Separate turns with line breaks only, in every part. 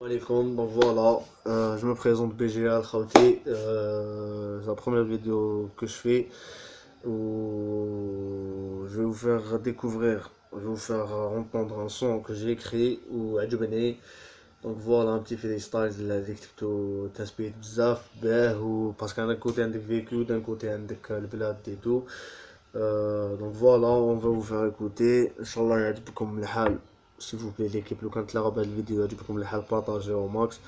Alaikum, donc voilà, je me présente BGA Al-Khawti, c'est la première vidéo que je fais où je vais vous faire découvrir, je vais vous faire entendre un son que j'ai écrit ou عجبني. Donc voilà un petit freestyle اللي كتبته تنسبيت بزاف باه parce d'un côté عندك vécu, d'un côté عندك البلاد et tout. Donc voilà, on va vous faire écouter, Inch'Allah يعجبكم الحال. S'il vous plaît l'équipe, لو كانت لعبة الفيديو يعجبكم الحال partagez au max.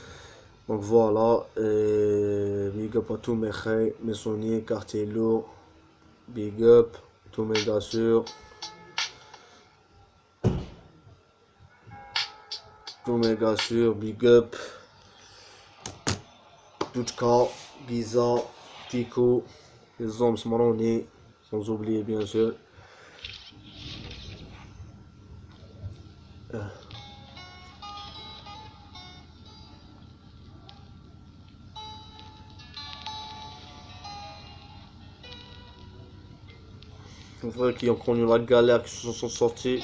Donc voilà, big up à tous mes frères, mes sonniers, quartier lourd, big up, tous mes gars sûrs, big up, Tuchka, Giza, Tico, les hommes Smaroni, sans oublier bien sûr. Les frères qui ont connu la galère, qui se sont sortis.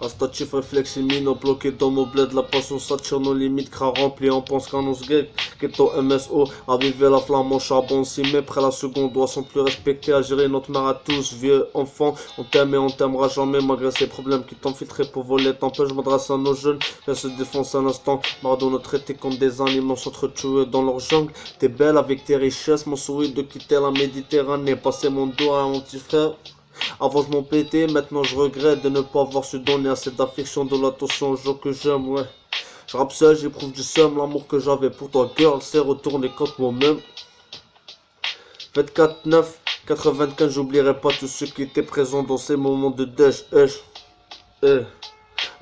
Rasta chiffre réflexe mino bloqué dans nos bleds, la passion s'attire nos limites, cras rempli, on pense qu'un os grec, ghetto MSO, aviver la flamme au charbon, si mais près la seconde doit sont plus respectés, à gérer notre mère à tous, vieux enfants, on t'aime et on t'aimera jamais, malgré ces problèmes qui t'ont filtré pour voler ton peu, je m'adresse à nos jeunes, viens se défoncer un instant, Mardo nous traiter comme des animaux, s'entretuer dans leur jungle, t'es belle avec tes richesses, mon souhait de quitter la Méditerranée, passer mon dos à un petit frère. Avant je m'en pétais, maintenant je regrette de ne pas avoir su donner assez d'affection, de l'attention aux gens que j'aime, ouais. Je rappe seul, j'éprouve du seum, l'amour que j'avais pour toi, girl, c'est retourné contre moi-même. 24-9, 95, j'oublierai pas tous ceux qui étaient présents dans ces moments de deuil, Elle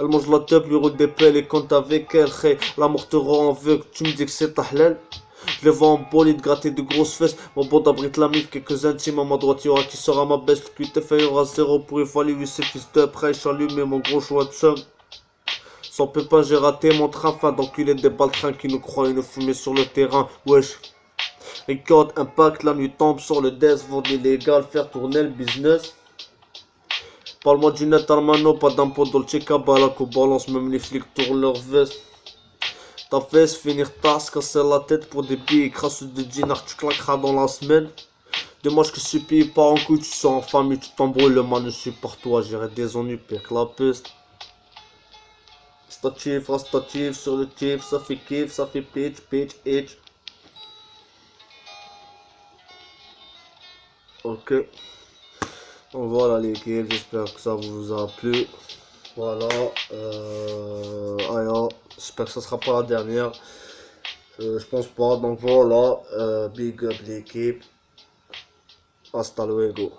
mange la teub, lui roule des pelles et compte avec elle, hey, l'amour te rend aveugle, tu me dis que c'est ta halal. Je les vois en bolide gratter de grosses fesses. Mon bord abrite la mif, quelques intimes à ma droite, y'aura qui sera ma best. Lui t'es fait, y'aura zéro pour évaluer ses fils de près. J'allume mon gros choix de somme. Sans pépin, j'ai raté mon train, fin d'enculer des baltrins qui nous croient une fumée sur le terrain. Wesh. Record, impact, la nuit tombe sur le desk, vendre illégal, faire tourner le business. Parle-moi du net Armano, pas d'impôt Dolce Cabala, qu'on balance, même les flics tournent leur veste. Ta fesse, finir tard, se casser la tête pour des billes, crasseux de dinars, tu claqueras dans la semaine. Dommage que ce pays part en couille, tu sors en famille, tu t'embrouilles, le man ne suit par toi, j'irai des ennuis pire que la peste. Statif, sur le kiff, ça fait kiff, ça fait pitch, itch. Ok. Donc voilà l'équipe, j'espère que ça vous a plu. Voilà. J'espère que ça sera pas la dernière. Je pense pas, donc voilà. Big up l'équipe. Hasta luego.